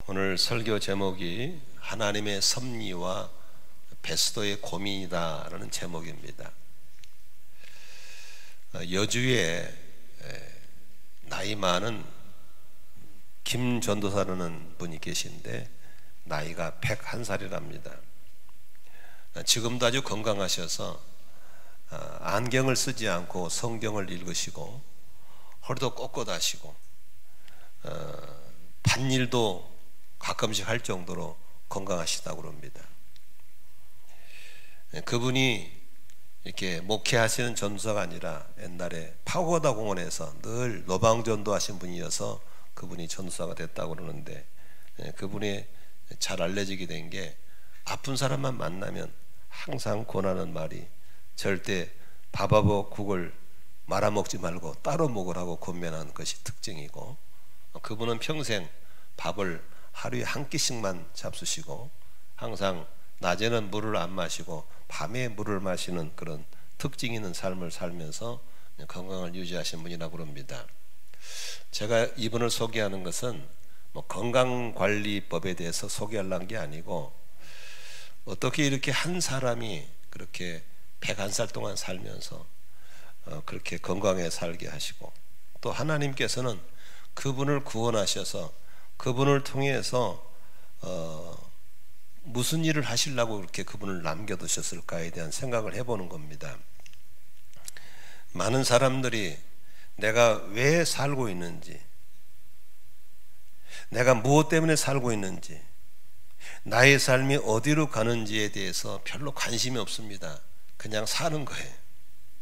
오늘 설교 제목이 하나님의 섭리와 베스도의 고민이다라는 제목입니다. 여주에 나이 많은 김 전도사라는 분이 계신데 나이가 101살이랍니다. 지금도 아주 건강하셔서 안경을 쓰지 않고 성경을 읽으시고 허리도 꼿꼿하시고 밭일도 가끔씩 할 정도로 건강하시다고 합니다. 그분이 이렇게 목회하시는 전도사가 아니라 옛날에 파고다 공원에서 늘 노방전도 하신 분이어서 그분이 전도사가 됐다고 그러는데, 그분이 잘 알려지게 된 게 아픈 사람만 만나면 항상 권하는 말이 절대 밥하고 국을 말아먹지 말고 따로 먹으라고 권면하는 것이 특징이고, 그분은 평생 밥을 하루에 한 끼씩만 잡수시고 항상 낮에는 물을 안 마시고 밤에 물을 마시는 그런 특징 있는 삶을 살면서 건강을 유지하신 분이라고 합니다. 제가 이분을 소개하는 것은 건강관리법에 대해서 소개하려는 게 아니고, 어떻게 이렇게 한 사람이 그렇게 101살 동안 살면서 그렇게 건강하게 살게 하시고, 또 하나님께서는 그분을 구원하셔서 그분을 통해서 무슨 일을 하시려고 그렇게 그분을 남겨두셨을까에 대한 생각을 해보는 겁니다. 많은 사람들이 내가 왜 살고 있는지, 내가 무엇 때문에 살고 있는지, 나의 삶이 어디로 가는지에 대해서 별로 관심이 없습니다. 그냥 사는 거예요.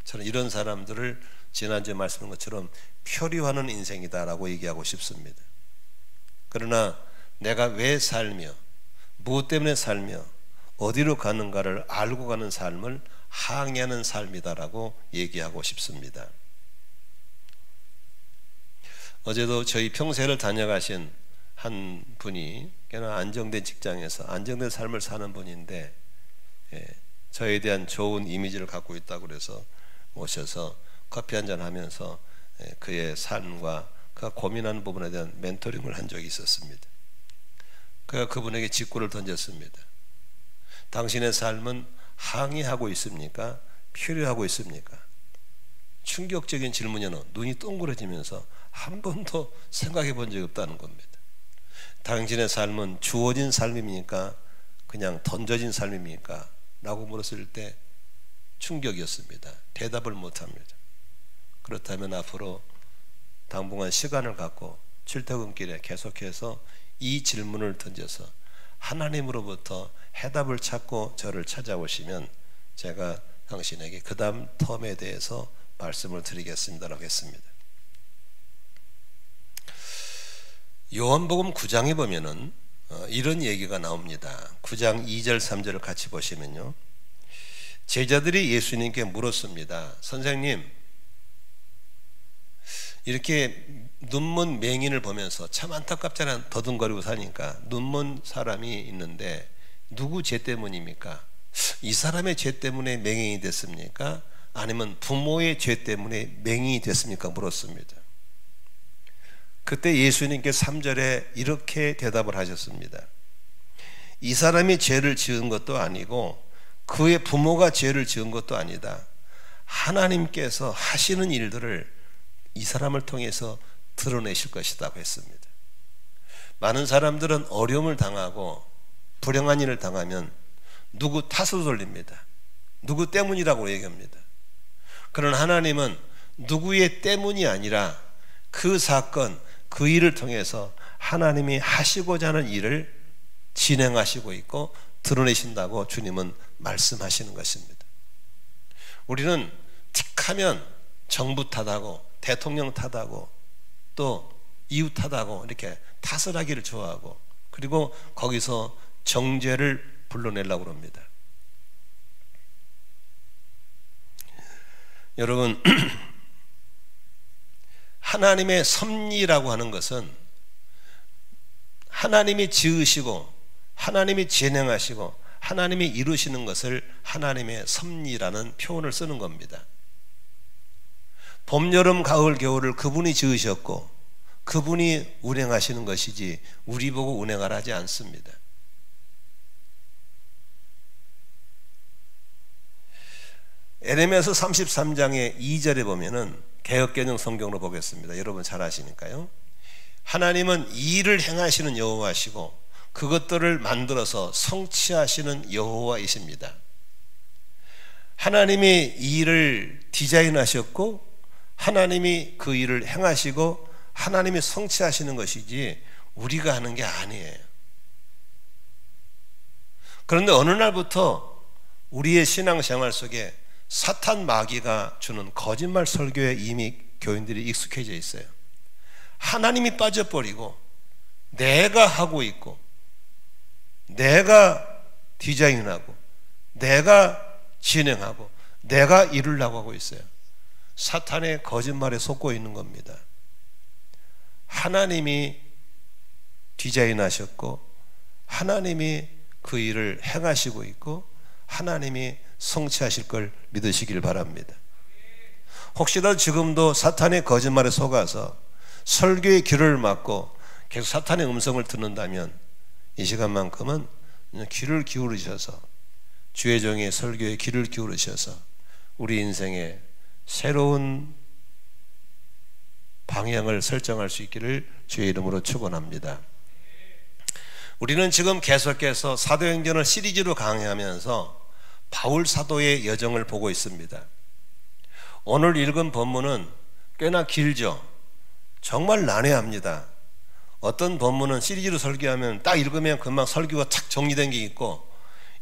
저는 이런 사람들을 지난주에 말씀한 것처럼 표류하는 인생이다라고 얘기하고 싶습니다. 그러나 내가 왜 살며 무엇 때문에 살며 어디로 가는가를 알고 가는 삶을 항해하는 삶이다라고 얘기하고 싶습니다. 어제도 저희 평생을 다녀가신 한 분이 꽤나 안정된 직장에서 안정된 삶을 사는 분인데, 저에 대한 좋은 이미지를 갖고 있다고 그래서 오셔서 커피 한잔 하면서 그의 삶과 그가 고민하는 부분에 대한 멘토링을 한 적이 있었습니다. 그가 그분에게 직구를 던졌습니다. 당신의 삶은 항해하고 있습니까? 표류하고 있습니까? 충격적인 질문이었는데 눈이 동그래지면서 한 번도 생각해 본 적이 없다는 겁니다. 당신의 삶은 주어진 삶입니까? 그냥 던져진 삶입니까? 라고 물었을 때 충격이었습니다. 대답을 못합니다. 그렇다면 앞으로 당분간 시간을 갖고 출퇴근길에 계속해서 이 질문을 던져서 하나님으로부터 해답을 찾고 저를 찾아오시면 제가 당신에게 그 다음 텀에 대해서 말씀을 드리겠습니다라고 했습니다. 요한복음 9장에 보면은 이런 얘기가 나옵니다. 9장 2절 3절을 같이 보시면요, 제자들이 예수님께 물었습니다. 선생님, 이렇게 눈먼 맹인을 보면서 참 안타깝잖아요. 더듬거리고 사니까. 눈먼 사람이 있는데 누구 죄 때문입니까? 이 사람의 죄 때문에 맹인이 됐습니까? 아니면 부모의 죄 때문에 맹인이 됐습니까? 물었습니다. 그때 예수님께 3절에 이렇게 대답을 하셨습니다. 이 사람이 죄를 지은 것도 아니고 그의 부모가 죄를 지은 것도 아니다. 하나님께서 하시는 일들을 이 사람을 통해서 드러내실 것이라고 했습니다. 많은 사람들은 어려움을 당하고 불행한 일을 당하면 누구 탓을 돌립니다. 누구 때문이라고 얘기합니다. 그러나 하나님은 누구의 때문이 아니라 그 사건, 그 일을 통해서 하나님이 하시고자 하는 일을 진행하시고 있고 드러내신다고 주님은 말씀하시는 것입니다. 우리는 틱하면 정부 탓하고 대통령 탓하고 또 이웃 탓하고 이렇게 탓을 하기를 좋아하고, 그리고 거기서 정죄를 불러내려고 합니다. 여러분, 하나님의 섭리라고 하는 것은 하나님이 지으시고 하나님이 진행하시고 하나님이 이루시는 것을 하나님의 섭리라는 표현을 쓰는 겁니다. 봄, 여름, 가을, 겨울을 그분이 지으셨고 그분이 운행하시는 것이지 우리 보고 운행하라 하지 않습니다. 에레미야서 33장의 2절에 보면은 개역개정 성경으로 보겠습니다. 여러분 잘 아시니까요. 하나님은 이 일을 행하시는 여호와시고 그것들을 만들어서 성취하시는 여호와이십니다. 하나님이 이 일을 디자인하셨고 하나님이 그 일을 행하시고 하나님이 성취하시는 것이지 우리가 하는 게 아니에요. 그런데 어느 날부터 우리의 신앙생활 속에 사탄 마귀가 주는 거짓말 설교에 이미 교인들이 익숙해져 있어요. 하나님이 빠져버리고 내가 하고 있고 내가 디자인하고 내가 진행하고 내가 이루려고 하고 있어요. 사탄의 거짓말에 속고 있는 겁니다. 하나님이 디자인하셨고 하나님이 그 일을 행하시고 있고 하나님이 성취하실 걸 믿으시길 바랍니다. 혹시라도 지금도 사탄의 거짓말에 속아서 설교의 귀를 막고 계속 사탄의 음성을 듣는다면 이 시간만큼은 귀를 기울이셔서 주의 종의 설교에 귀를 기울이셔서 우리 인생에 새로운 방향을 설정할 수 있기를 주의 이름으로 축원합니다. 우리는 지금 계속해서 사도행전을 시리즈로 강의하면서 바울 사도의 여정을 보고 있습니다. 오늘 읽은 본문은 꽤나 길죠. 정말 난해합니다. 어떤 본문은 시리즈로 설교하면 딱 읽으면 금방 설교가 착 정리된 게 있고,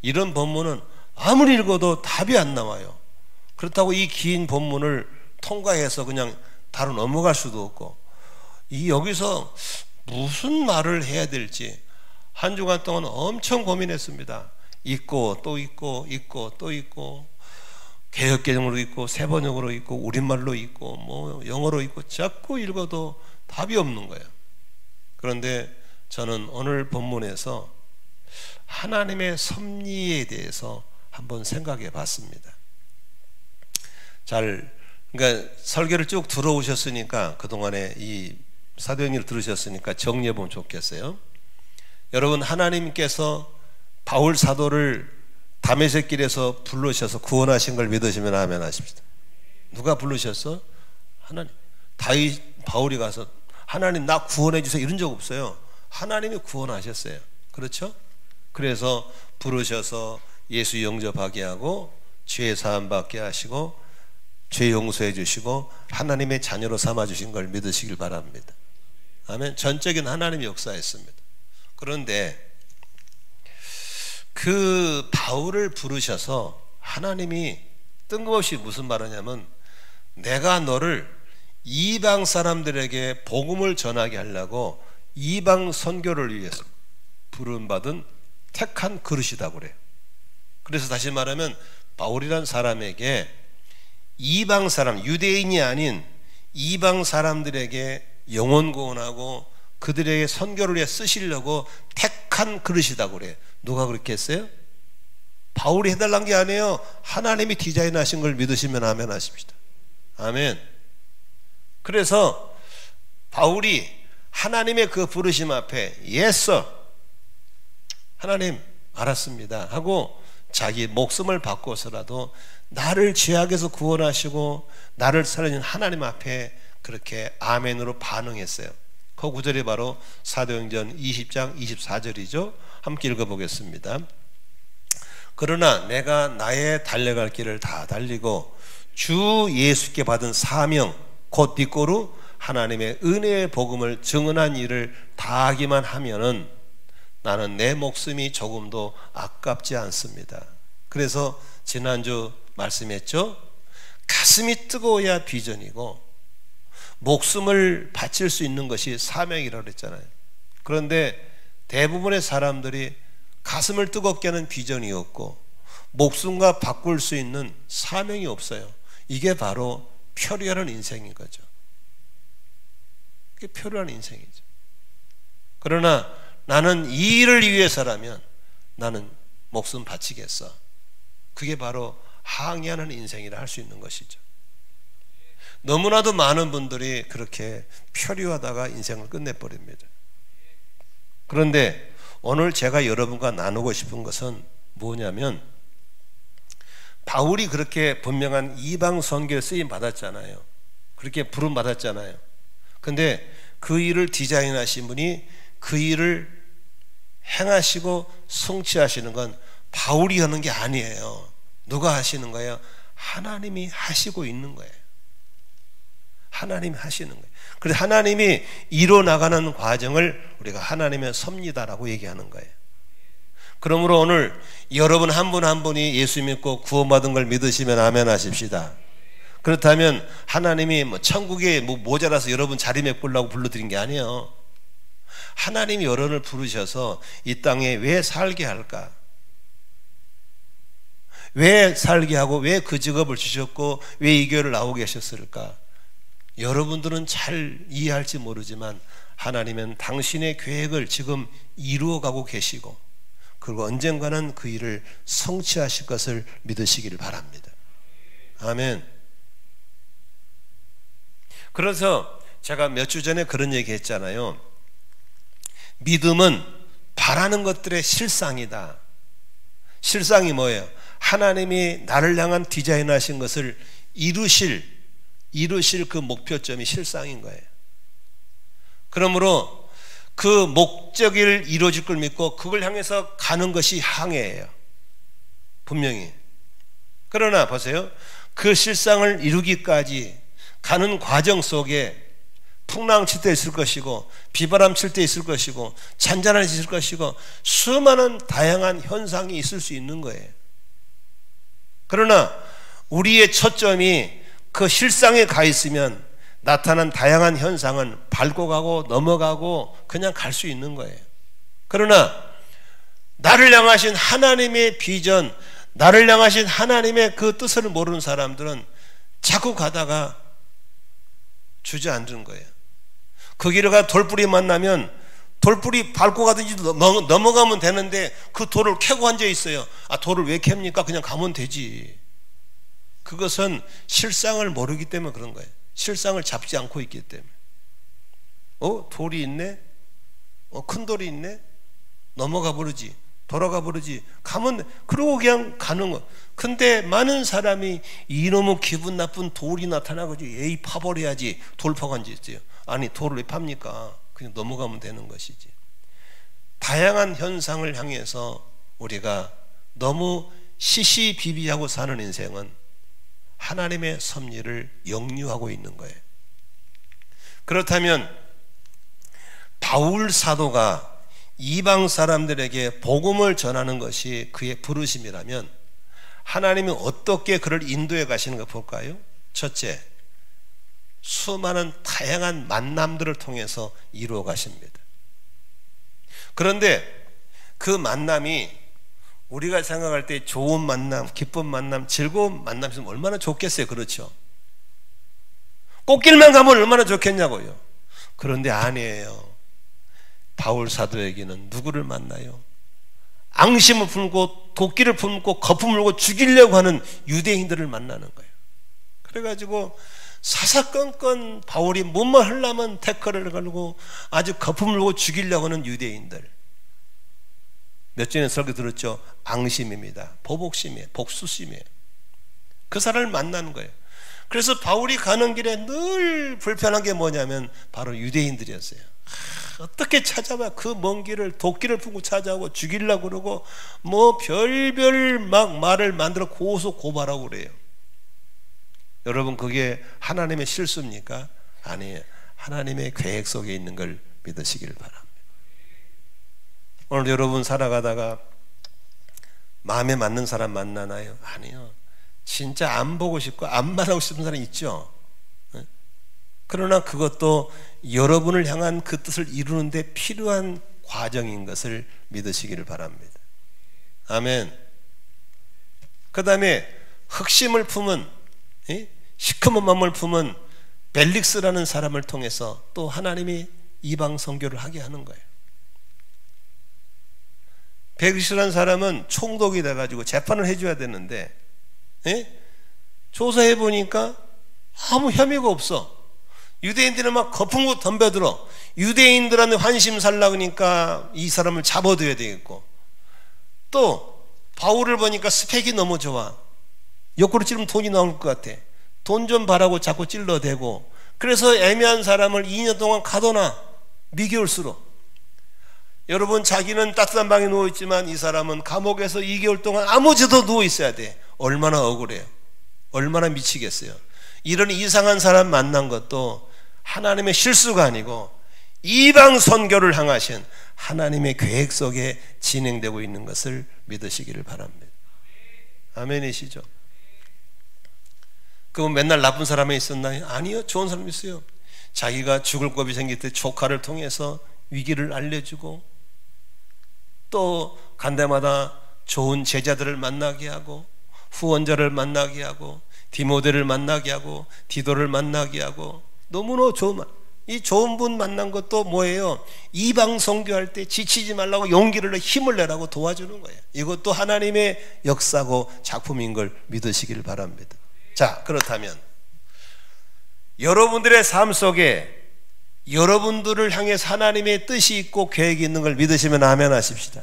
이런 본문은 아무리 읽어도 답이 안 나와요. 그렇다고 이 긴 본문을 통과해서 그냥 다른 넘어갈 수도 없고, 여기서 무슨 말을 해야 될지 한 주간 동안 엄청 고민했습니다. 읽고 또 읽고 읽고 또 읽고, 개역개정으로 읽고 세번역으로 읽고 우리말로 읽고 뭐 영어로 읽고 자꾸 읽어도 답이 없는 거예요. 그런데 저는 오늘 본문에서 하나님의 섭리에 대해서 한번 생각해 봤습니다. 그러니까 설교를 쭉 들어오셨으니까, 그동안에 이 사도행전을 들으셨으니까 정리해 보면 좋겠어요. 여러분, 하나님께서 바울 사도를 다메섹 길에서 부르셔서 구원하신 걸 믿으시면 아멘 하십시다. 누가 부르셨어? 하나님. 바울이 가서 하나님 나 구원해 주세요 이런 적 없어요. 하나님이 구원하셨어요. 그렇죠? 그래서 부르셔서 예수 영접하게 하고 죄 사함 받게 하시고 죄 용서해 주시고 하나님의 자녀로 삼아 주신 걸 믿으시길 바랍니다. 아멘. 전적인 하나님의 역사였습니다. 그런데 그 바울을 부르셔서 하나님이 뜬금없이 무슨 말하냐면, 내가 너를 이방 사람들에게 복음을 전하게 하려고 이방 선교를 위해서 부름받은 택한 그릇이라고 그래요. 그래서 다시 말하면 바울이란 사람에게 이방 사람, 유대인이 아닌 이방 사람들에게 영혼 구원하고 그들에게 선교를 위해 쓰시려고 택한 그릇이라고 그래요. 누가 그렇게 했어요? 바울이 해달란 게 아니에요. 하나님이 디자인하신 걸 믿으시면 아멘 하십시다. 아멘. 그래서 바울이 하나님의 그 부르심 앞에 yes, 하나님 알았습니다 하고 자기 목숨을 바꿔서라도 나를 죄악에서 구원하시고 나를 살려준 하나님 앞에 그렇게 아멘으로 반응했어요. 그 구절이 바로 사도행전 20장 24절이죠. 함께 읽어보겠습니다. 그러나 내가 나의 달려갈 길을 다 달리고 주 예수께 받은 사명 곧 뒷고루 하나님의 은혜의 복음을 증언한 일을 다하기만 하면은 나는 내 목숨이 조금도 아깝지 않습니다. 그래서 지난주 말씀했죠. 가슴이 뜨거워야 비전이고 목숨을 바칠 수 있는 것이 사명이라고 그랬잖아요. 그런데 대부분의 사람들이 가슴을 뜨겁게 하는 비전이 없고 목숨과 바꿀 수 있는 사명이 없어요. 이게 바로 표류하는 인생인 거죠. 그게 표류하는 인생이죠. 그러나 나는 이 일을 위해서라면 나는 목숨 바치겠어. 그게 바로 항의하는 인생이라 할 수 있는 것이죠. 너무나도 많은 분들이 그렇게 표류하다가 인생을 끝내버립니다. 그런데 오늘 제가 여러분과 나누고 싶은 것은 뭐냐면, 바울이 그렇게 분명한 이방 선교에 쓰임 받았잖아요. 그렇게 부름 받았잖아요. 근데 그 일을 디자인하신 분이 그 일을 행하시고 성취하시는 건 바울이 하는 게 아니에요. 누가 하시는 거예요? 하나님이 하시고 있는 거예요. 하나님이 하시는 거예요. 그래서 하나님이 이뤄나가는 과정을 우리가 하나님의 섭리다라고 얘기하는 거예요. 그러므로 오늘 여러분 한 분 한 분이 예수 믿고 구원받은 걸 믿으시면 아멘 하십시다. 그렇다면 하나님이 천국에 모자라서 여러분 자리 메꾸려고 불러드린 게 아니에요. 하나님이 여러분을 부르셔서 이 땅에 왜 살게 할까? 왜 살게 하고 왜 그 직업을 주셨고 왜 이 교회를 나오고 계셨을까? 여러분들은 잘 이해할지 모르지만 하나님은 당신의 계획을 지금 이루어가고 계시고, 그리고 언젠가는 그 일을 성취하실 것을 믿으시기를 바랍니다. 아멘. 그래서 제가 몇 주 전에 그런 얘기 했잖아요. 믿음은 바라는 것들의 실상이다. 실상이 뭐예요? 하나님이 나를 향한 디자인하신 것을 이루실 그 목표점이 실상인 거예요. 그러므로 그 목적을 이루어질 걸 믿고 그걸 향해서 가는 것이 항해예요. 분명히. 그러나 보세요. 그 실상을 이루기까지 가는 과정 속에 풍랑 칠 때 있을 것이고 비바람 칠 때 있을 것이고 잔잔한 일이 있을 것이고 수많은 다양한 현상이 있을 수 있는 거예요. 그러나 우리의 초점이 그 실상에 가 있으면 나타난 다양한 현상은 밟고 가고 넘어가고 그냥 갈 수 있는 거예요. 그러나 나를 향하신 하나님의 비전, 나를 향하신 하나님의 그 뜻을 모르는 사람들은 자꾸 가다가 주저앉는 거예요. 그 길을 가 돌뿌리 만나면 돌뿌리 밟고 가든지 넘어가면 되는데 그 돌을 캐고 앉아 있어요. 아, 돌을 왜 캡니까? 그냥 가면 되지. 그것은 실상을 모르기 때문에 그런 거예요. 실상을 잡지 않고 있기 때문에. 돌이 있네? 큰 돌이 있네? 넘어가 버리지. 돌아가 버리지. 가면, 그러고 그냥 가는 거. 근데 많은 사람이 이놈의 기분 나쁜 돌이 나타나가지고 에이 파버려야지. 돌 파고 앉아있어요. 아니, 돌을 왜 팝니까? 그냥 넘어가면 되는 것이지. 다양한 현상을 향해서 우리가 너무 시시비비하고 사는 인생은 하나님의 섭리를 역류하고 있는 거예요. 그렇다면 바울 사도가 이방 사람들에게 복음을 전하는 것이 그의 부르심이라면 하나님이 어떻게 그를 인도해 가시는가 볼까요? 첫째, 수많은 다양한 만남들을 통해서 이루어 가십니다. 그런데 그 만남이 우리가 생각할 때 좋은 만남, 기쁜 만남, 즐거운 만남이 있으면 얼마나 좋겠어요. 그렇죠? 꽃길만 가면 얼마나 좋겠냐고요. 그런데 아니에요. 바울 사도에게는 누구를 만나요? 앙심을 품고 도끼를 품고 거품을 물고 죽이려고 하는 유대인들을 만나는 거예요. 그래가지고 사사건건 바울이 뭐만 하려면 태클을 걸고 아주 거품을 물고 죽이려고 하는 유대인들. 몇 전에 설교 들었죠? 앙심입니다. 보복심이에요. 복수심이에요. 그 사람을 만나는 거예요. 그래서 바울이 가는 길에 늘 불편한 게 뭐냐면 바로 유대인들이었어요. 어떻게 찾아봐? 그 먼 길을 도끼를 품고 찾아오고 죽이려고 그러고 뭐 별별 막 말을 만들어 고소 고발하고 그래요. 여러분, 그게 하나님의 실수입니까? 아니에요. 하나님의 계획 속에 있는 걸 믿으시길 바랍니다. 오늘 여러분 살아가다가 마음에 맞는 사람 만나나요? 아니요. 진짜 안 보고 싶고 안 만나고 싶은 사람 있죠. 그러나 그것도 여러분을 향한 그 뜻을 이루는데 필요한 과정인 것을 믿으시기를 바랍니다. 아멘. 그 다음에 흑심을 품은, 시커먼 마음을 품은 벨릭스라는 사람을 통해서 또 하나님이 이방 선교를 하게 하는 거예요. 벨릭스라는 사람은 총독이 돼가지고 재판을 해줘야 되는데, 조사해 보니까 아무 혐의가 없어. 유대인들은 막 거품고 덤벼들어. 유대인들한테 환심 살라 그러니까 이 사람을 잡아둬야 되겠고, 또 바울을 보니까 스펙이 너무 좋아. 옆구리 찌르면 돈이 나올 것 같아. 돈 좀 바라고 자꾸 찔러대고, 그래서 애매한 사람을 2년 동안 가둬놔. 미개월수로. 여러분, 자기는 따뜻한 방에 누워있지만 이 사람은 감옥에서 2개월 동안 아무 죄도 누워있어야 돼. 얼마나 억울해요. 얼마나 미치겠어요. 이런 이상한 사람 만난 것도 하나님의 실수가 아니고 이방 선교를 향하신 하나님의 계획 속에 진행되고 있는 것을 믿으시기를 바랍니다. 아멘이시죠? 그럼 맨날 나쁜 사람이 있었나요? 아니요, 좋은 사람이 있어요. 자기가 죽을 겁이 생길 때 조카를 통해서 위기를 알려주고, 또 간 데마다 좋은 제자들을 만나게 하고, 후원자를 만나게 하고, 디모데를 만나게 하고, 디도를 만나게 하고, 너무나 이 좋은 분 만난 것도 뭐예요? 이방 선교할 때 지치지 말라고 용기를 내, 힘을 내라고 도와주는 거예요. 이것도 하나님의 역사고 작품인 걸 믿으시길 바랍니다. 자, 그렇다면 여러분들의 삶 속에 여러분들을 향해서 하나님의 뜻이 있고 계획이 있는 걸 믿으시면 아멘 하십시다.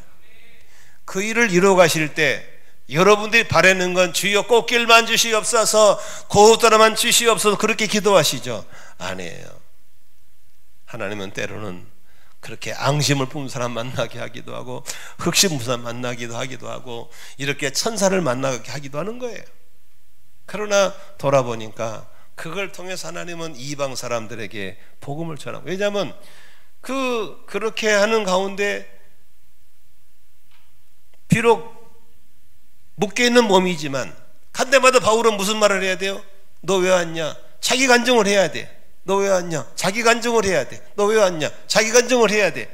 그 일을 이루어 가실 때 여러분들이 바라는 건 주여 꽃길만 주시옵소서, 고우따라만 주시옵소서, 그렇게 기도하시죠? 아니에요. 하나님은 때로는 그렇게 앙심을 품은 사람 만나게 하기도 하고, 흑심 품은 사람 만나기도 하기도 하고, 이렇게 천사를 만나게 하기도 하는 거예요. 그러나 돌아보니까 그걸 통해서 하나님은 이방 사람들에게 복음을 전하고, 왜냐하면 그렇게 하는 가운데 비록 묶여있는 몸이지만 간 데마다 바울은 무슨 말을 해야 돼요? 너 왜 왔냐? 자기 간증을 해야 돼. 너 왜 왔냐? 자기 간증을 해야 돼. 너 왜 왔냐? 자기 간증을 해야 돼.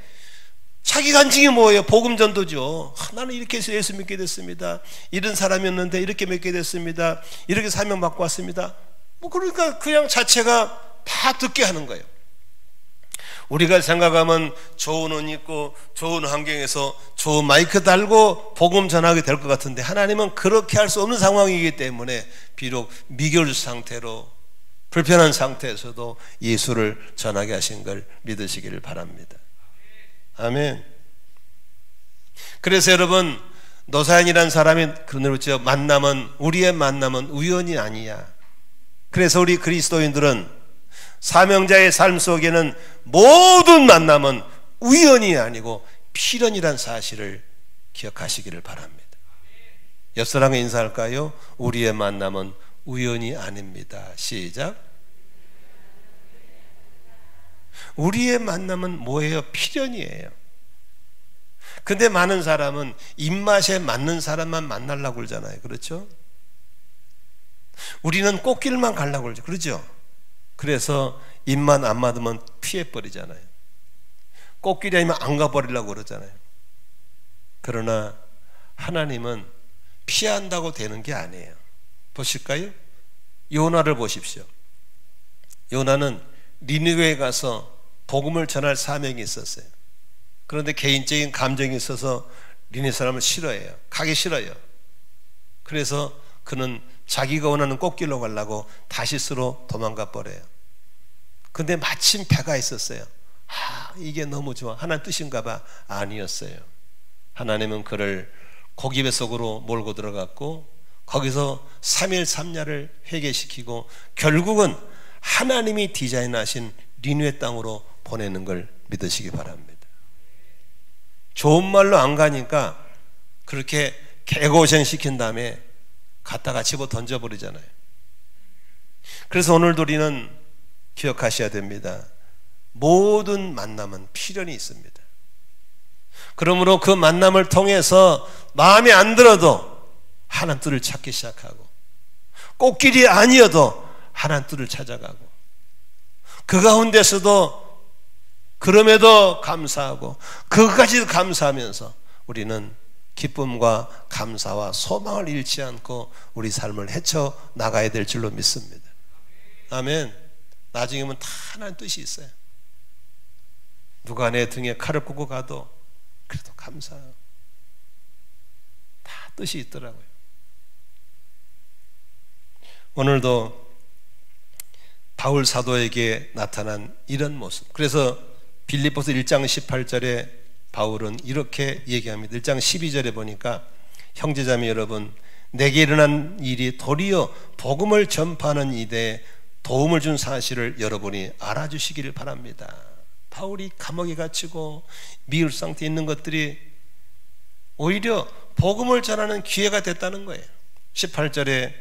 자기 간증이 뭐예요? 복음 전도죠. 나는 이렇게 해서 예수 믿게 됐습니다. 이런 사람이었는데 이렇게 믿게 됐습니다. 이렇게 사명 받고 왔습니다. 그러니까 그냥 자체가 다 듣게 하는 거예요. 우리가 생각하면 좋은 옷 입고 좋은 환경에서 좋은 마이크 달고 복음 전하게 될 것 같은데, 하나님은 그렇게 할 수 없는 상황이기 때문에 비록 미결 상태로 불편한 상태에서도 예수를 전하게 하신 걸 믿으시기를 바랍니다. 아멘. 그래서 여러분, 노사연이라는 사람이 그런 대로 그렇죠. 우리의 만남은 우연이 아니야. 그래서 우리 그리스도인들은 사명자의 삶 속에는 모든 만남은 우연이 아니고 필연이란 사실을 기억하시기를 바랍니다. 옆 사람과 인사할까요? 우리의 만남은 우연이 아닙니다. 시작. 우리의 만남은 뭐예요? 필연이에요. 근데 많은 사람은 입맛에 맞는 사람만 만나려고 그러잖아요. 그렇죠? 우리는 꽃길만 가려고 그러죠. 그렇죠? 그래서 입만 안 맞으면 피해버리잖아요. 꽃길이 아니면 안 가버리려고 그러잖아요. 그러나 하나님은 피한다고 되는 게 아니에요. 보실까요? 요나를 보십시오. 요나는 니느웨에 가서 복음을 전할 사명이 있었어요. 그런데 개인적인 감정이 있어서 니느웨 사람을 싫어해요. 가기 싫어요. 그래서 그는 자기가 원하는 꽃길로 가려고 다시스로 도망가 버려요. 근데 마침 배가 있었어요. 이게 너무 좋아. 하나님 뜻인가 봐. 아니었어요. 하나님은 그를 고기 뱃속으로 몰고 들어갔고, 거기서 3일 3야를 회개시키고 결국은 하나님이 디자인하신 니느웨 땅으로 보내는 걸 믿으시기 바랍니다. 좋은 말로 안 가니까 그렇게 개고생 시킨 다음에 갖다가 집어 던져버리잖아요. 그래서 오늘도 우리는 기억하셔야 됩니다. 모든 만남은 필연이 있습니다. 그러므로 그 만남을 통해서 마음에 안 들어도 하나님 뜻을 찾기 시작하고, 꽃길이 아니어도 하나님 뜻을 찾아가고, 그 가운데서도 그럼에도 감사하고 그것까지도 감사하면서 우리는 기쁨과 감사와 소망을 잃지 않고 우리 삶을 헤쳐 나가야 될 줄로 믿습니다. 아멘. 나중에 보면 다 하나님 뜻이 있어요. 누가 내 등에 칼을 꽂고 가도 그래도 감사해요. 다 뜻이 있더라고요. 오늘도 바울 사도에게 나타난 이런 모습. 그래서 빌립보서 1장 18절에 바울은 이렇게 얘기합니다. 1장 12절에 보니까 형제자매 여러분, 내게 일어난 일이 도리어 복음을 전파하는 이데 도움을 준 사실을 여러분이 알아주시기를 바랍니다. 바울이 감옥에 갇히고 미울 상태에 있는 것들이 오히려 복음을 전하는 기회가 됐다는 거예요. 18절에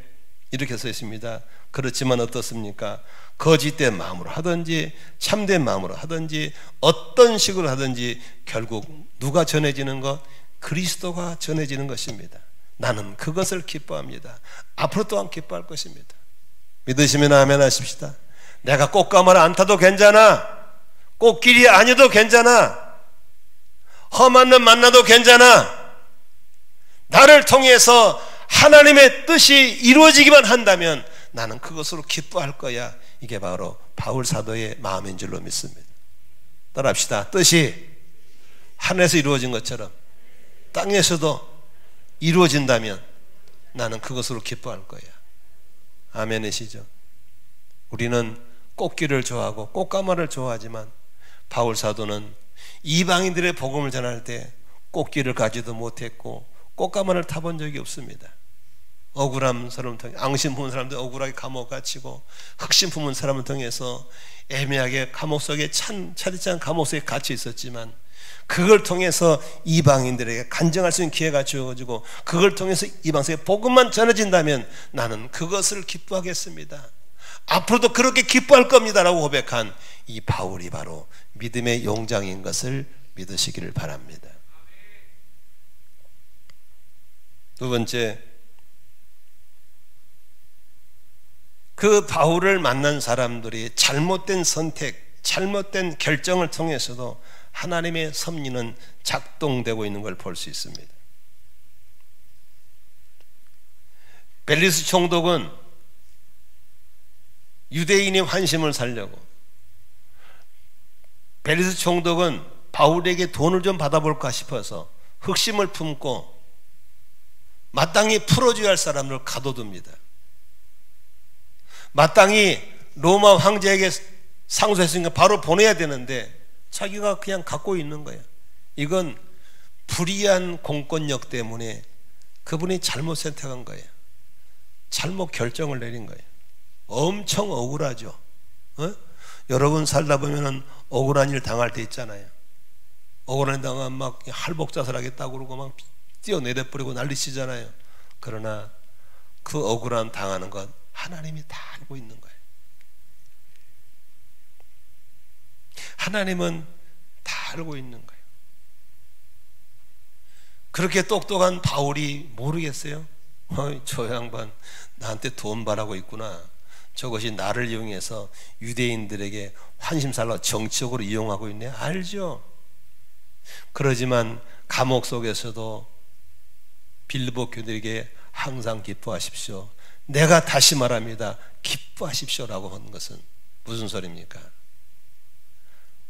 이렇게 써 있습니다. 그렇지만 어떻습니까? 거짓된 마음으로 하든지 참된 마음으로 하든지 어떤 식으로 하든지 결국 누가 전해지는 것? 그리스도가 전해지는 것입니다. 나는 그것을 기뻐합니다. 앞으로 또한 기뻐할 것입니다. 믿으시면 아멘 하십시다. 내가 꽃가마를 안 타도 괜찮아. 꽃길이 아니어도 괜찮아. 험한 놈 만나도 괜찮아. 나를 통해서 하나님의 뜻이 이루어지기만 한다면 나는 그것으로 기뻐할 거야. 이게 바로 바울 사도의 마음인 줄로 믿습니다. 따라합시다. 뜻이 하늘에서 이루어진 것처럼 땅에서도 이루어진다면 나는 그것으로 기뻐할 거야. 아멘이시죠? 우리는 꽃길을 좋아하고 꽃가마를 좋아하지만 바울 사도는 이방인들의 복음을 전할 때 꽃길을 가지도 못했고 꽃가마를 타본 적이 없습니다. 억울한 사람을 통해, 앙심 품은 사람들 억울하게 감옥 갇히고 흑심 품은 사람을 통해서 애매하게 감옥 속에 차디찬 감옥 속에 갇혀 있었지만 그걸 통해서 이방인들에게 간증할 수 있는 기회가 주어지고 그걸 통해서 이방 속에 복음만 전해진다면 나는 그것을 기뻐하겠습니다. 앞으로도 그렇게 기뻐할 겁니다 라고 고백한 이 바울이 바로 믿음의 용장인 것을 믿으시기를 바랍니다. 두 번째, 그 바울을 만난 사람들이 잘못된 선택, 잘못된 결정을 통해서도 하나님의 섭리는 작동되고 있는 걸 볼 수 있습니다. 벨리스 총독은 유대인의 환심을 살려고, 벨리스 총독은 바울에게 돈을 좀 받아볼까 싶어서 흑심을 품고 마땅히 풀어줘야 할 사람을 가둬둡니다. 마땅히 로마 황제에게 상소했으니까 바로 보내야 되는데 자기가 그냥 갖고 있는 거예요. 이건 불의한 공권력 때문에 그분이 잘못 선택한 거예요. 잘못 결정을 내린 거예요. 엄청 억울하죠. 여러분 살다 보면은 억울한 일 당할 때 있잖아요. 억울한 일 당하면 막 할복자살하겠다고 그러고 막 뛰어내려버리고 난리치잖아요. 그러나 그 억울함 당하는 것 하나님이 다 알고 있는 거예요. 하나님은 다 알고 있는 거예요. 그렇게 똑똑한 바울이 모르겠어요? 저 양반 나한테 돈 바라고 있구나. 저것이 나를 이용해서 유대인들에게 환심살로 정치적으로 이용하고 있네. 알죠? 그러지만 감옥 속에서도 빌립보 교들에게 항상 기뻐하십시오. 내가 다시 말합니다. 기뻐하십시오라고 하는 것은 무슨 소리입니까?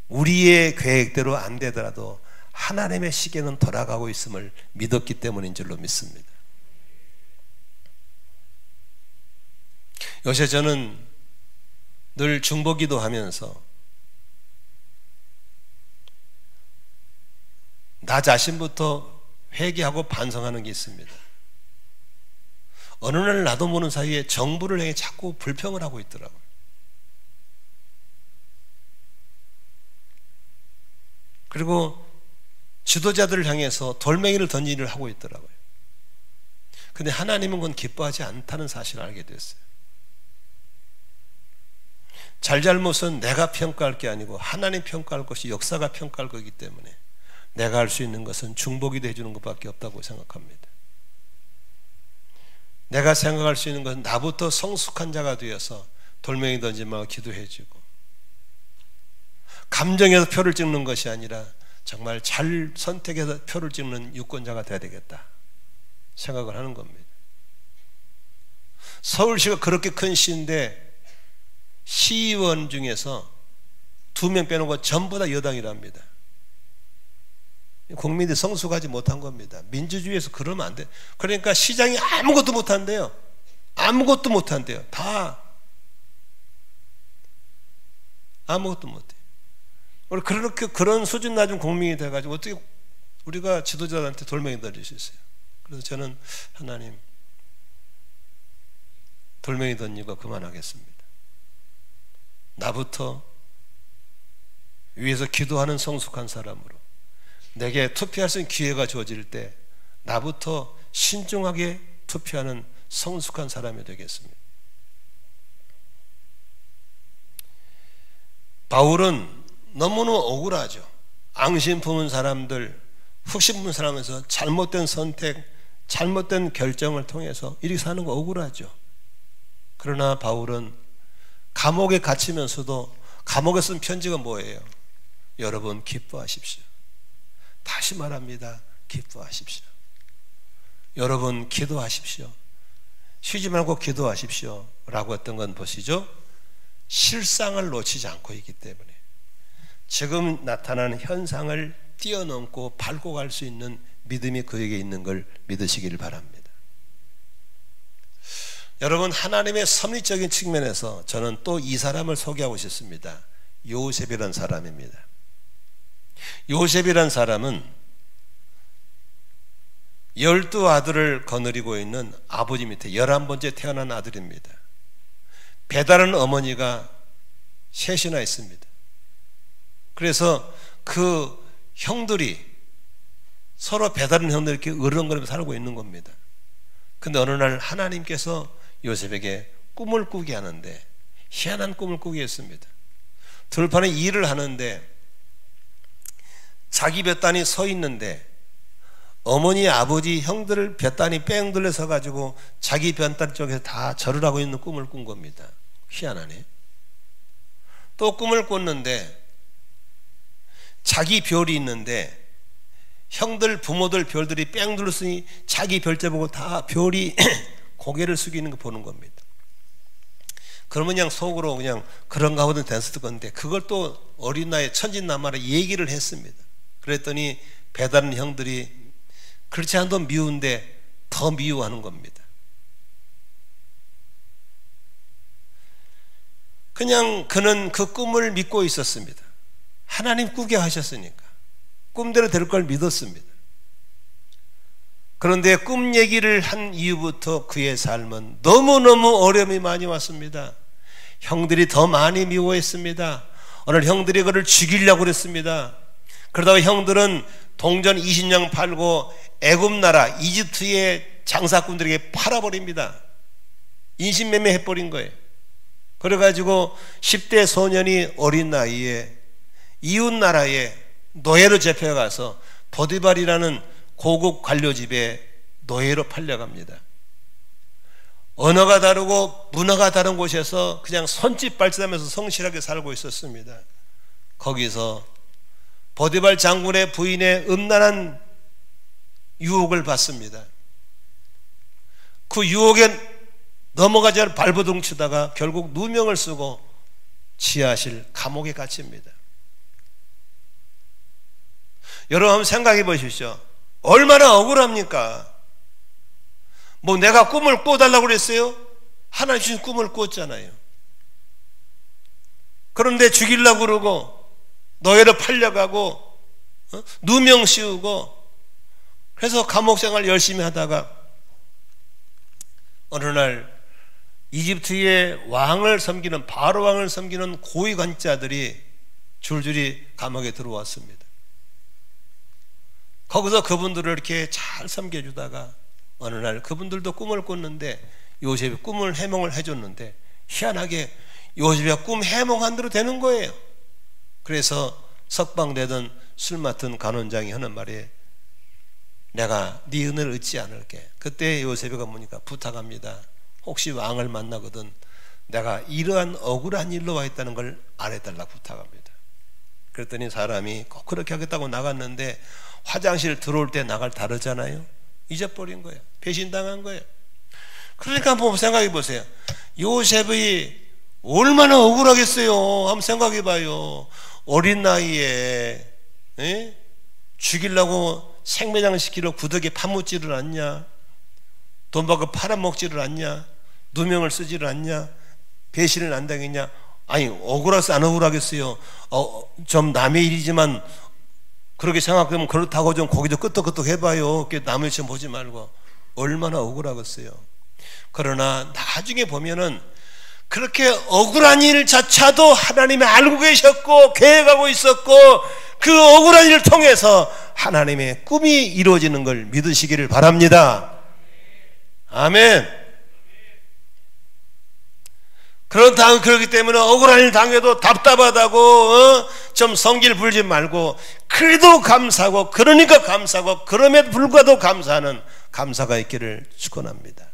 우리의 계획대로 안 되더라도 하나님의 시계는 돌아가고 있음을 믿었기 때문인 줄로 믿습니다. 요새 저는 늘 중보기도 하면서 나 자신부터 회개하고 반성하는 게 있습니다. 어느 날 나도 모르는 사이에 정부를 향해 자꾸 불평을 하고 있더라고요. 그리고 지도자들을 향해서 돌멩이를 던지는 일을 하고 있더라고요. 근데 하나님은 그건 기뻐하지 않다는 사실을 알게 됐어요. 잘잘못은 내가 평가할 게 아니고 하나님 평가할 것이, 역사가 평가할 거기 때문에 내가 할 수 있는 것은 중보기도 해주는 것밖에 없다고 생각합니다. 내가 생각할 수 있는 것은 나부터 성숙한 자가 되어서 돌멩이 던지지 말고 기도해주고, 감정에서 표를 찍는 것이 아니라 정말 잘 선택해서 표를 찍는 유권자가 돼야 되겠다 생각을 하는 겁니다. 서울시가 그렇게 큰 시인데 시의원 중에서 2명 빼놓고 전부 다 여당이랍니다. 국민들이 성숙하지 못한 겁니다. 민주주의에서 그러면 안 돼. 그러니까 시장이 아무것도 못한대요. 아무것도 못한대요. 다 아무것도 못해. 우리 그렇게 그런 수준 낮은 국민이 돼가지고 어떻게 우리가 지도자들한테 돌멩이 던질 수 있어요? 그래서 저는 하나님 돌멩이 던지고 그만하겠습니다. 나부터 위에서 기도하는 성숙한 사람으로 내게 투표할 수 있는 기회가 주어질 때 나부터 신중하게 투표하는 성숙한 사람이 되겠습니다. 바울은 너무너무 억울하죠. 앙심 품은 사람들, 흑심 품은 사람에서 잘못된 선택, 잘못된 결정을 통해서 이렇게 사는 거 억울하죠. 그러나 바울은 감옥에 갇히면서도 감옥에 쓴 편지가 뭐예요? 여러분 기뻐하십시오. 다시 말합니다. 기뻐하십시오. 여러분 기도하십시오. 쉬지 말고 기도하십시오 라고 했던 건 보시죠. 실상을 놓치지 않고 있기 때문에 지금 나타나는 현상을 뛰어넘고 밟고 갈 수 있는 믿음이 그에게 있는 걸 믿으시길 바랍니다. 여러분, 하나님의 섭리적인 측면에서 저는 또 이 사람을 소개하고 싶습니다. 요셉이라는 사람입니다. 요셉이라는 사람은 12아들을 거느리고 있는 아버지 밑에 11번째 태어난 아들입니다. 배다른 어머니가 셋이나 있습니다. 그래서 그 형들이 서로 배다른 형들이 이렇게 으르렁거리며 살고 있는 겁니다. 근데 어느 날 하나님께서 요셉에게 꿈을 꾸게 하는데 희한한 꿈을 꾸게 했습니다. 들판에 일을 하는데 자기 볏단이 서 있는데 어머니, 아버지, 형들을 볏단이 뺑 둘러 서가지고 자기 볏단 쪽에서 다 절을 하고 있는 꿈을 꾼 겁니다. 희한하네. 또 꿈을 꿨는데 자기 별이 있는데 형들, 부모들 별들이 뺑 둘러서니 자기 별째 보고 다 별이 고개를 숙이는 거 보는 겁니다. 그러면 그냥 속으로 그냥 그런가 보다 됐을 건데 그걸 또 어린 나이에 천진난만하게 얘기를 했습니다. 그랬더니 배다른 형들이 그렇지 않아도 미운데 더 미워하는 겁니다. 그냥 그는 그 꿈을 믿고 있었습니다. 하나님 꾸게 하셨으니까 꿈대로 될 걸 믿었습니다. 그런데 꿈 얘기를 한 이후부터 그의 삶은 너무너무 어려움이 많이 왔습니다. 형들이 더 많이 미워했습니다. 오늘 형들이 그를 죽이려고 그랬습니다. 그러다가 형들은 동전 20냥 팔고 애굽 나라 이집트의 장사꾼들에게 팔아버립니다. 인신매매 해버린 거예요. 그래가지고 10대 소년이 어린 나이에 이웃 나라에 노예로 잡혀가서 보디발이라는 고급 관료집에 노예로 팔려갑니다. 언어가 다르고 문화가 다른 곳에서 그냥 손짓 발짓하면서 성실하게 살고 있었습니다. 거기서 보디발 장군의 부인의 음란한 유혹을 받습니다. 그 유혹에 넘어가지 않을 발버둥 치다가 결국 누명을 쓰고 지하실 감옥에 갇힙니다. 여러분 한번 생각해 보십시오. 얼마나 억울합니까? 뭐 내가 꿈을 꿔달라고 그랬어요? 하나님 주신 꿈을 꿨잖아요. 그런데 죽이려고 그러고 노예로 팔려가고 누명 씌우고 그래서 감옥생활 열심히 하다가 어느 날 이집트의 왕을 섬기는 바로 왕을 섬기는 고위 관자들이 줄줄이 감옥에 들어왔습니다. 거기서 그분들을 이렇게 잘 섬겨주다가 어느 날 그분들도 꿈을 꿨는데 요셉이 꿈을 해몽을 해줬는데 희한하게 요셉이 꿈 해몽한 대로 되는 거예요. 그래서 석방되던 술 맡은 간원장이 하는 말이 내가 네 은혜를 잊지 않을게. 그때 요셉이가 뭐니까 부탁합니다. 혹시 왕을 만나거든 내가 이러한 억울한 일로 와 있다는 걸 알아달라고 부탁합니다. 그랬더니 사람이 꼭 그렇게 하겠다고 나갔는데 화장실 들어올 때 나갈 다르잖아요. 잊어버린 거예요. 배신당한 거예요. 그러니까 한번 생각해 보세요. 요셉이 얼마나 억울하겠어요. 한번 생각해 봐요. 어린 나이에 죽이려고 생매장 시키러 구덕에 파묻지를 않냐, 돈 받고 팔아먹지를 않냐, 누명을 쓰지를 않냐, 배신을 안 당했냐. 아니 억울해서 안 억울하겠어요? 좀 남의 일이지만 그렇게 생각하면 그렇다고 좀 거기도 끄떡끄떡 해봐요. 남의 일 보지 말고. 얼마나 억울하겠어요. 그러나 나중에 보면은 그렇게 억울한 일 자체도 하나님이 알고 계셨고 계획하고 있었고 그 억울한 일을 통해서 하나님의 꿈이 이루어지는 걸 믿으시기를 바랍니다. 아멘. 그렇기 때문에 억울한 일 당해도 답답하다고 좀 성질 부리지 말고 그래도 감사하고 그러니까 감사하고 그럼에도 불구하고 감사하는 감사가 있기를 축원합니다.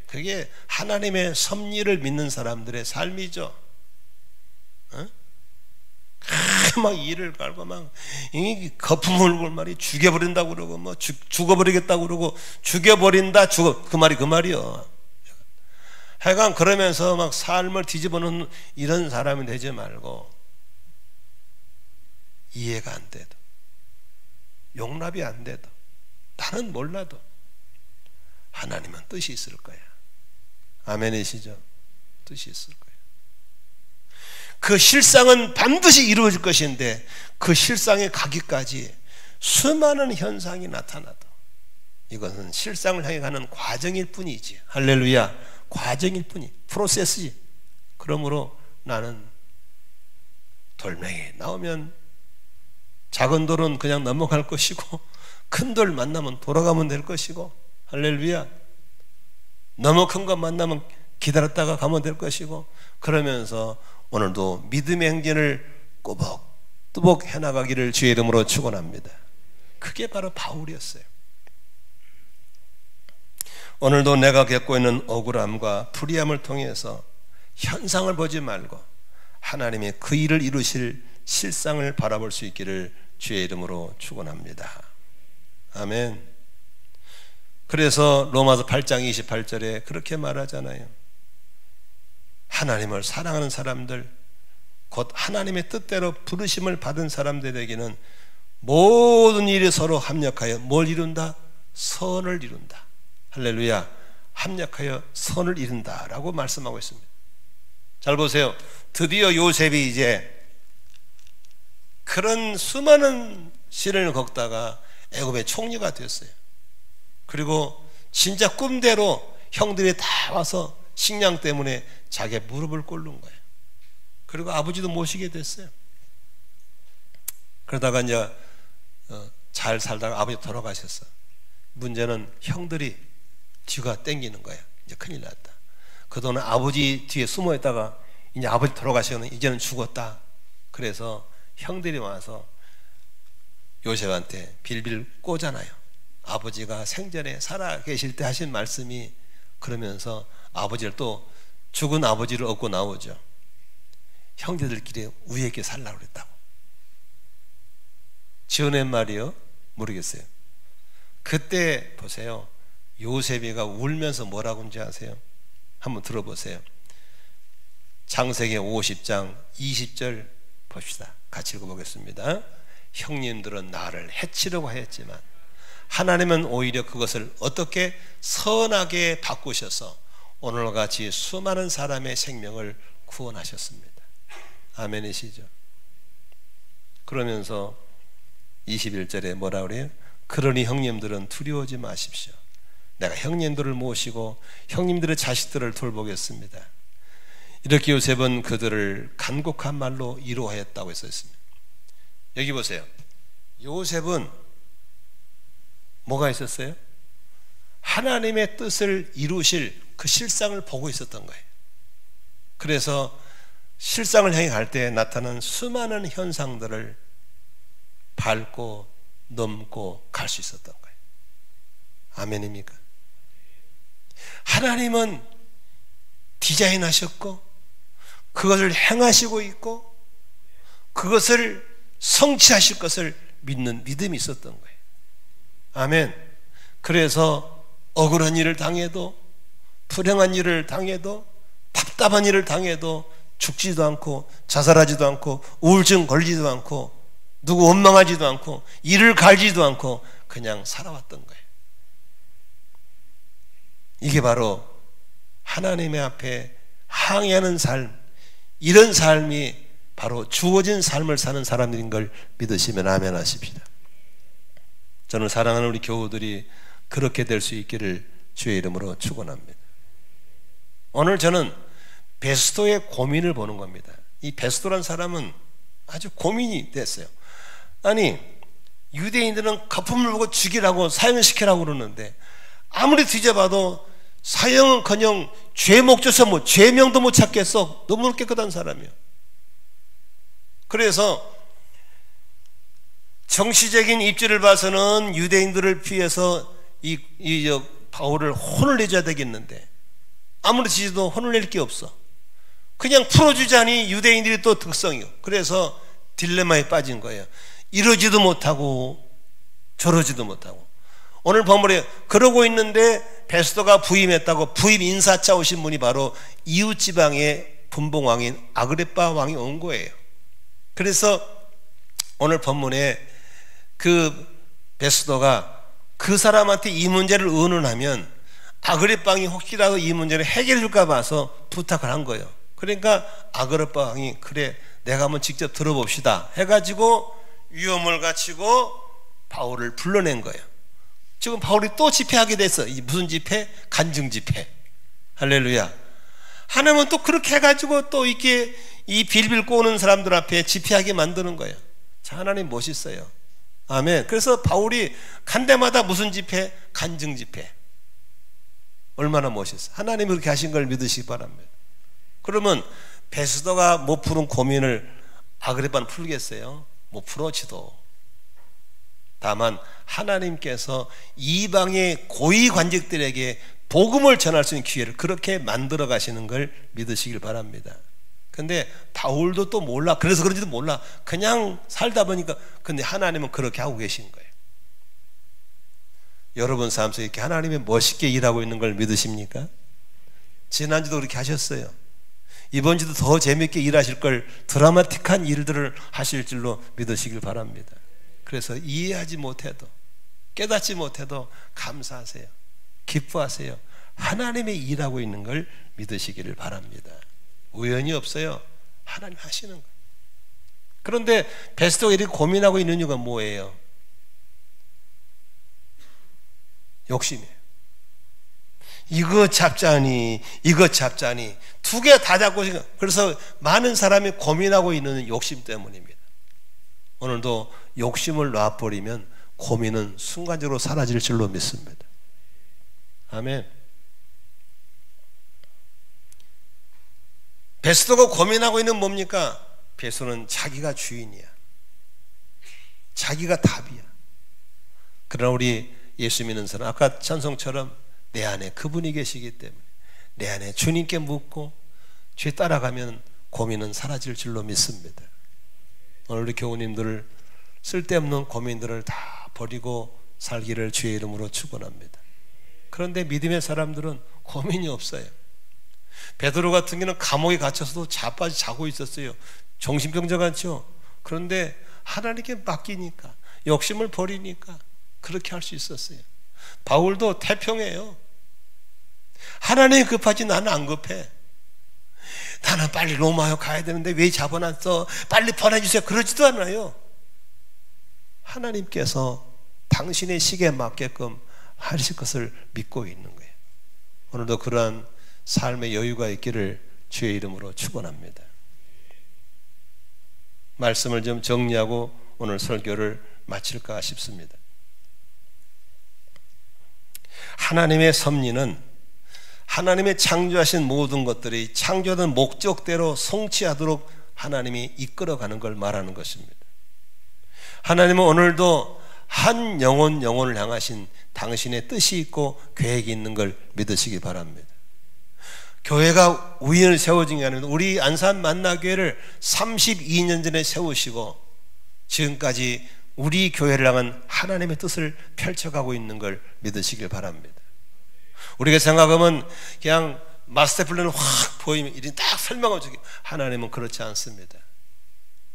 그게 하나님의 섭리를 믿는 사람들의 삶이죠. 막 이를 갈고 막 거품 물고 말이 죽여버린다고 그러고 뭐 죽어버리겠다고 그러고 죽여버린다 그 말이요. 하여간 그러면서 막 삶을 뒤집어놓는 이런 사람이 되지 말고 이해가 안 돼도 용납이 안 돼도 나는 몰라도 하나님은 뜻이 있을 거야. 아멘이시죠? 뜻이 있을 거예요. 그 실상은 반드시 이루어질 것인데 그 실상에 가기까지 수많은 현상이 나타나도 이것은 실상을 향해 가는 과정일 뿐이지. 할렐루야. 과정일 뿐이 프로세스지. 그러므로 나는 돌멩이 나오면 작은 돌은 그냥 넘어갈 것이고 큰 돌 만나면 돌아가면 될 것이고 할렐루야. 너무 큰 것 만나면 기다렸다가 가면 될 것이고 그러면서 오늘도 믿음의 행진을 꼬박꼬박 해나가기를 주의 이름으로 축원합니다. 그게 바로 바울이었어요. 오늘도 내가 겪고 있는 억울함과 불의함을 통해서 현상을 보지 말고 하나님의 그 일을 이루실 실상을 바라볼 수 있기를 주의 이름으로 축원합니다. 아멘. 그래서 로마서 8장 28절에 그렇게 말하잖아요. 하나님을 사랑하는 사람들, 곧 하나님의 뜻대로 부르심을 받은 사람들에게는 모든 일이 서로 합력하여 뭘 이룬다? 선을 이룬다. 할렐루야. 합력하여 선을 이룬다 라고 말씀하고 있습니다. 잘 보세요. 드디어 요셉이 이제 그런 수많은 시련을 겪다가 애굽의 총리가 됐어요. 그리고 진짜 꿈대로 형들이 다 와서 식량 때문에 자기의 무릎을 꿇는 거예요. 그리고 아버지도 모시게 됐어요. 그러다가 이제 잘 살다가 아버지 돌아가셨어. 문제는 형들이 뒤가 땡기는 거야. 이제 큰일 났다. 그동안 아버지 뒤에 숨어 있다가 이제 아버지 돌아가시고는 이제는 죽었다. 그래서 형들이 와서 요셉한테 빌빌 꼬잖아요. 아버지가 생전에 살아 계실 때 하신 말씀이 그러면서 아버지를 또 죽은 아버지를 얻고 나오죠. 형제들끼리 우애 있게 살라고 그랬다고. 지어낸 말이요? 모르겠어요. 그때 보세요. 요셉이가 울면서 뭐라고 하는지 아세요? 한번 들어보세요. 창세기 50장 20절 봅시다. 같이 읽어보겠습니다. 형님들은 나를 해치려고 하였지만 하나님은 오히려 그것을 어떻게 선하게 바꾸셔서 오늘과 같이 수많은 사람의 생명을 구원하셨습니다. 아멘이시죠? 그러면서 21절에 뭐라 그래요? 그러니 형님들은 두려워하지 마십시오. 내가 형님들을 모시고 형님들의 자식들을 돌보겠습니다. 이렇게 요셉은 그들을 간곡한 말로 위로하였다고 했었습니다. 여기 보세요. 요셉은 뭐가 있었어요? 하나님의 뜻을 이루실 그 실상을 보고 있었던 거예요. 그래서 실상을 향해 갈 때 나타나는 수많은 현상들을 밟고 넘고 갈 수 있었던 거예요. 아멘입니까? 하나님은 디자인하셨고 그것을 행하시고 있고 그것을 성취하실 것을 믿는 믿음이 있었던 거예요. 아멘. 그래서 억울한 일을 당해도 불행한 일을 당해도 답답한 일을 당해도 죽지도 않고 자살하지도 않고 우울증 걸리지도 않고 누구 원망하지도 않고 일을 갈지도 않고 그냥 살아왔던 거예요. 이게 바로 하나님의 앞에 항해하는 삶, 이런 삶이 바로 주어진 삶을 사는 사람들인 걸 믿으시면 아멘 하십시다. 저는 사랑하는 우리 교우들이 그렇게 될 수 있기를 주의 이름으로 축원합니다. 오늘 저는 베스도의 고민을 보는 겁니다. 이 베스도란 사람은 아주 고민이 됐어요. 아니, 유대인들은 거품을 보고 죽이라고 사형시키라고 그러는데 아무리 뒤져봐도 사형은커녕 죄 목조서 뭐 죄명도 못 찾겠어. 너무 깨끗한 사람이요. 그래서 정치적인 입지를 봐서는 유대인들을 피해서 바울을 혼을 내줘야 되겠는데 아무리 지지도 혼을 낼 게 없어. 그냥 풀어주자니 유대인들이 또 특성이요. 그래서 딜레마에 빠진 거예요. 이러지도 못하고 저러지도 못하고. 오늘 본문에 그러고 있는데 베스도가 부임했다고 부임 인사차 오신 분이 바로 이웃 지방의 분봉왕인 아그리빠 왕이 온 거예요. 그래서 오늘 본문에 그 베스도가 그 사람한테 이 문제를 의논하면 아그리빠 왕이 혹시라도 이 문제를 해결해 줄까 봐서 부탁을 한 거예요. 그러니까 아그리빠 왕이 그래 내가 한번 직접 들어봅시다 해가지고 위험을 갖추고 바울을 불러낸 거예요. 지금 바울이 또 집회하게 됐어. 무슨 집회? 간증 집회. 할렐루야. 하나님은 또 그렇게 해가지고 또 이렇게 이 빌빌 꼬는 사람들 앞에 집회하게 만드는 거예요. 자, 하나님 멋있어요. 아멘. 그래서 바울이 간 데마다 무슨 집회? 간증 집회. 얼마나 멋있어. 하나님이 그렇게 하신 걸 믿으시기 바랍니다. 그러면 베스도가 못 푸는 고민을 아그리빠는 풀겠어요? 못 풀어지도. 다만 하나님께서 이방의 고위 관직들에게 복음을 전할 수 있는 기회를 그렇게 만들어 가시는 걸 믿으시길 바랍니다. 근데 바울도 또 몰라. 그래서 그런지도 몰라. 그냥 살다 보니까. 근데 하나님은 그렇게 하고 계신 거예요. 여러분 삶 속에 이렇게 하나님이 멋있게 일하고 있는 걸 믿으십니까? 지난주도 그렇게 하셨어요. 이번 주도 더 재밌게 일하실 걸 드라마틱한 일들을 하실 줄로 믿으시길 바랍니다. 그래서 이해하지 못해도 깨닫지 못해도 감사하세요. 기뻐하세요. 하나님의 일하고 있는 걸 믿으시기를 바랍니다. 우연이 없어요. 하나님 하시는 거예요. 그런데 베스도가 이렇게 고민하고 있는 이유가 뭐예요? 욕심이에요. 이거 잡자니 이거 잡자니 두 개 다 잡고. 그래서 많은 사람이 고민하고 있는 욕심 때문입니다. 오늘도 욕심을 놔버리면 고민은 순간적으로 사라질 줄로 믿습니다. 아멘. 베스도가 고민하고 있는 뭡니까? 베스도는 자기가 주인이야. 자기가 답이야. 그러나 우리 예수 믿는 사람, 아까 찬송처럼 내 안에 그분이 계시기 때문에 내 안에 주님께 묻고 죄 따라가면 고민은 사라질 줄로 믿습니다. 오늘 우리 교우님들 쓸데없는 고민들을 다 버리고 살기를 주의 이름으로 축원합니다. 그런데 믿음의 사람들은 고민이 없어요. 베드로 같은 경우는 감옥에 갇혀서도 자빠지 자고 있었어요. 정신병자 같죠. 그런데 하나님께 맡기니까, 욕심을 버리니까 그렇게 할 수 있었어요. 바울도 태평해요. 하나님이 급하지 나는 안 급해. 나는 빨리 로마에 가야 되는데 왜 잡아놨어? 빨리 보내주세요. 그러지도 않아요. 하나님께서 당신의 시기에 맞게끔 하실 것을 믿고 있는 거예요. 오늘도 그러한 삶의 여유가 있기를 주의 이름으로 축원합니다. 말씀을 좀 정리하고 오늘 설교를 마칠까 싶습니다. 하나님의 섭리는 하나님의 창조하신 모든 것들이 창조된 목적대로 성취하도록 하나님이 이끌어가는 걸 말하는 것입니다. 하나님은 오늘도 한 영혼을 향하신 당신의 뜻이 있고 계획이 있는 걸 믿으시기 바랍니다. 교회가 우연히 세워진 게 아닙니다. 우리 안산 만나교회를 32년 전에 세우시고 지금까지 우리 교회를 향한 하나님의 뜻을 펼쳐가고 있는 걸 믿으시길 바랍니다. 우리가 생각하면 그냥 마스터 플랜을 확 보이면 이렇게 딱 설명하고 주기. 하나님은 그렇지 않습니다.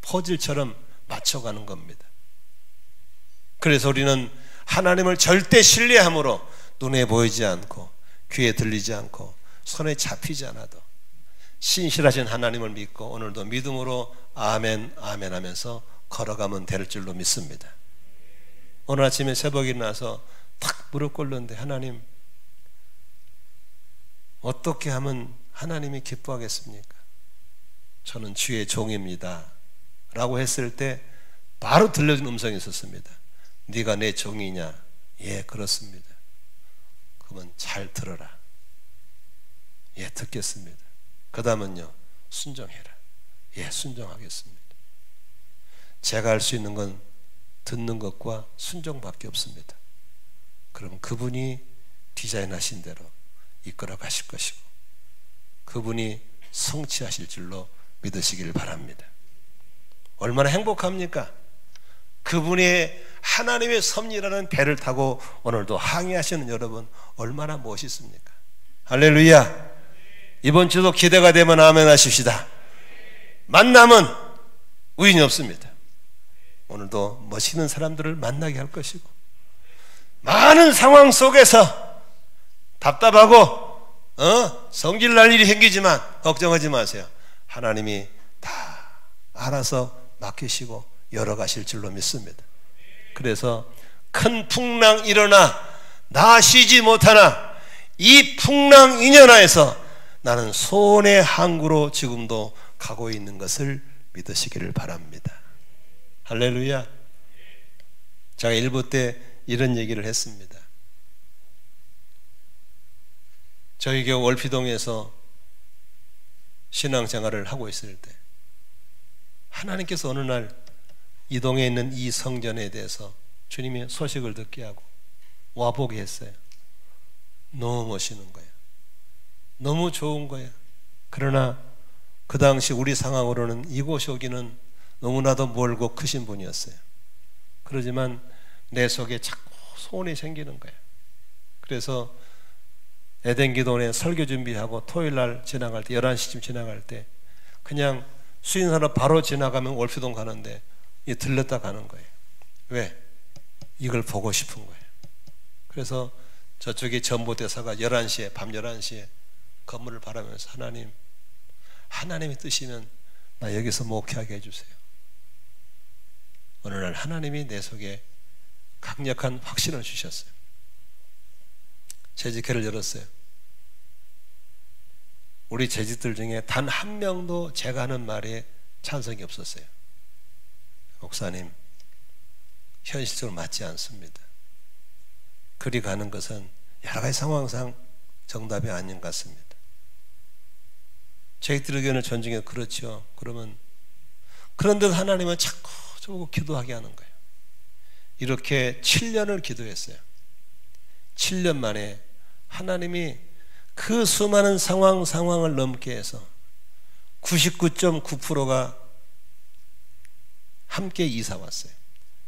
퍼즐처럼 맞춰가는 겁니다. 그래서 우리는 하나님을 절대 신뢰함으로 눈에 보이지 않고 귀에 들리지 않고 손에 잡히지 않아도 신실하신 하나님을 믿고 오늘도 믿음으로 아멘 아멘 하면서 걸어가면 될 줄로 믿습니다. 오늘 아침에 새벽에 일어나서 탁 무릎 꿇는데 하나님 어떻게 하면 하나님이 기뻐하겠습니까? 저는 주의 종입니다 라고 했을 때 바로 들려준 음성이 있었습니다. 네가 내 종이냐? 예, 그렇습니다. 그러면 잘 들어라. 예, 듣겠습니다. 그 다음은요, 순종해라. 예, 순종하겠습니다. 제가 할 수 있는 건 듣는 것과 순종밖에 없습니다. 그럼 그분이 디자인하신 대로 이끌어 가실 것이고 그분이 성취하실 줄로 믿으시길 바랍니다. 얼마나 행복합니까? 그분의 하나님의 섭리라는 배를 타고 오늘도 항해하시는 여러분 얼마나 멋있습니까? 할렐루야. 이번 주도 기대가 되면 아멘 하십시다. 만남은 우연이 없습니다. 오늘도 멋있는 사람들을 만나게 할 것이고 많은 상황 속에서 답답하고 성질 날 일이 생기지만 걱정하지 마세요. 하나님이 다 알아서 맡기시고 열어가실 줄로 믿습니다. 그래서 큰 풍랑 일어나 나 쉬지 못하나 이 풍랑 인연하에서 나는 소원의 항구로 지금도 가고 있는 것을 믿으시기를 바랍니다. 할렐루야. 제가 1부 때 이런 얘기를 했습니다. 저희 교회 월피동에서 신앙생활을 하고 있을 때 하나님께서 어느 날 이 동에 있는 이 성전에 대해서 주님이 소식을 듣게 하고 와보게 했어요. 너무 멋있는 거예요. 너무 좋은 거예요. 그러나 그 당시 우리 상황으로는 이곳이 오기는 너무나도 멀고 크신 분이었어요. 그러지만 내 속에 자꾸 소원이 생기는 거예요. 그래서 에덴기도원에 설교 준비하고 토요일날 지나갈 때 11시쯤 지나갈 때 그냥 수인사로 바로 지나가면 월피동 가는데 들렸다 가는 거예요. 왜? 이걸 보고 싶은 거예요. 그래서 저쪽에 전보대사가 11시에 밤 11시에 건물을 바라면서 하나님이 뜨시면 나 여기서 목회하게 해주세요. 어느 날 하나님이 내 속에 강력한 확신을 주셨어요. 재직회를 열었어요. 우리 재직들 중에 단 한 명도 제가 하는 말에 찬성이 없었어요. 목사님, 현실적으로 맞지 않습니다. 그리 가는 것은 여러 가지 상황상 정답이 아닌 것 같습니다. 재직들 의견을 존중해 그렇죠. 그런데도 하나님은 자꾸 저보고 기도하게 하는 거예요. 이렇게 7년을 기도했어요. 7년 만에 하나님이 그 수많은 상황을 넘게 해서 99.9%가 함께 이사 왔어요.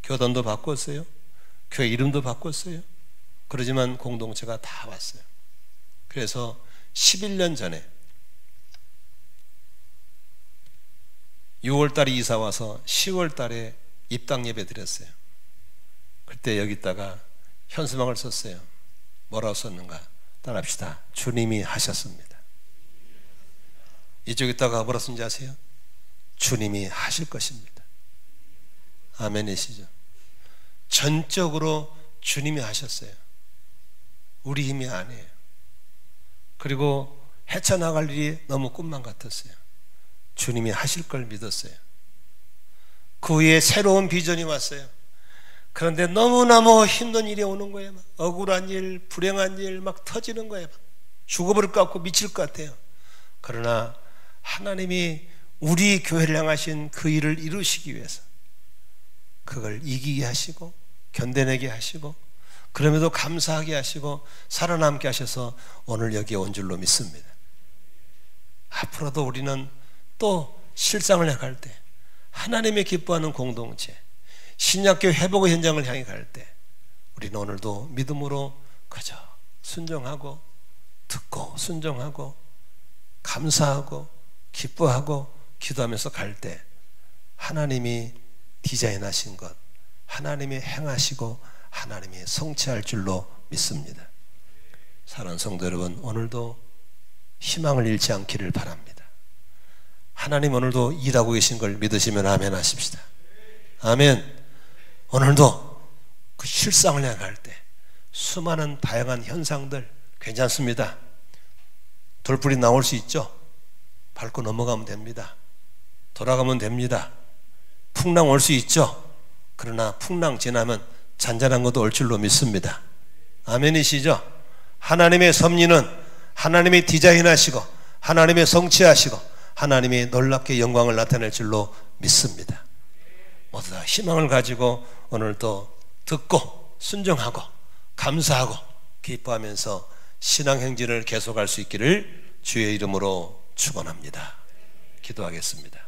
교단도 바꿨어요. 교회 이름도 바꿨어요. 그러지만 공동체가 다 왔어요. 그래서 11년 전에 6월 달에 이사 와서 10월 달에 입당 예배 드렸어요. 그때 여기다가 현수막을 썼어요. 뭐라고 썼는가? 따라합시다. 주님이 하셨습니다. 이쪽에다가 뭐라 쓴지 아세요? 주님이 하실 것입니다. 아멘이시죠? 전적으로 주님이 하셨어요. 우리 힘이 아니에요. 그리고 헤쳐나갈 일이 너무 꿈만 같았어요. 주님이 하실 걸 믿었어요. 그 후에 새로운 비전이 왔어요. 그런데 너무너무 힘든 일이 오는 거예요. 막 억울한 일, 불행한 일 막 터지는 거예요. 막 죽어버릴 것 같고 미칠 것 같아요. 그러나 하나님이 우리 교회를 향하신 그 일을 이루시기 위해서 그걸 이기게 하시고 견뎌내게 하시고 그럼에도 감사하게 하시고 살아남게 하셔서 오늘 여기에 온 줄로 믿습니다. 앞으로도 우리는 또 실상을 나갈 때 하나님의 기뻐하는 공동체 신약교회 회복의 현장을 향해 갈 때 우리는 오늘도 믿음으로 그저 순종하고 듣고 순종하고 감사하고 기뻐하고 기도하면서 갈 때 하나님이 디자인하신 것 하나님이 행하시고 하나님이 성취할 줄로 믿습니다. 사랑하는 성도 여러분, 오늘도 희망을 잃지 않기를 바랍니다. 하나님 오늘도 일하고 계신 걸 믿으시면 아멘 하십시다. 아멘. 오늘도 그 실상을 향할 때 수많은 다양한 현상들 괜찮습니다. 돌불이 나올 수 있죠. 밟고 넘어가면 됩니다. 돌아가면 됩니다. 풍랑 올 수 있죠. 그러나 풍랑 지나면 잔잔한 것도 올 줄로 믿습니다. 아멘이시죠? 하나님의 섭리는 하나님이 디자인하시고 하나님의 성취하시고 하나님이 놀랍게 영광을 나타낼 줄로 믿습니다. 모두 다 희망을 가지고 오늘도 듣고 순종하고 감사하고 기뻐하면서 신앙 행진을 계속할 수 있기를 주의 이름으로 축원합니다. 기도하겠습니다.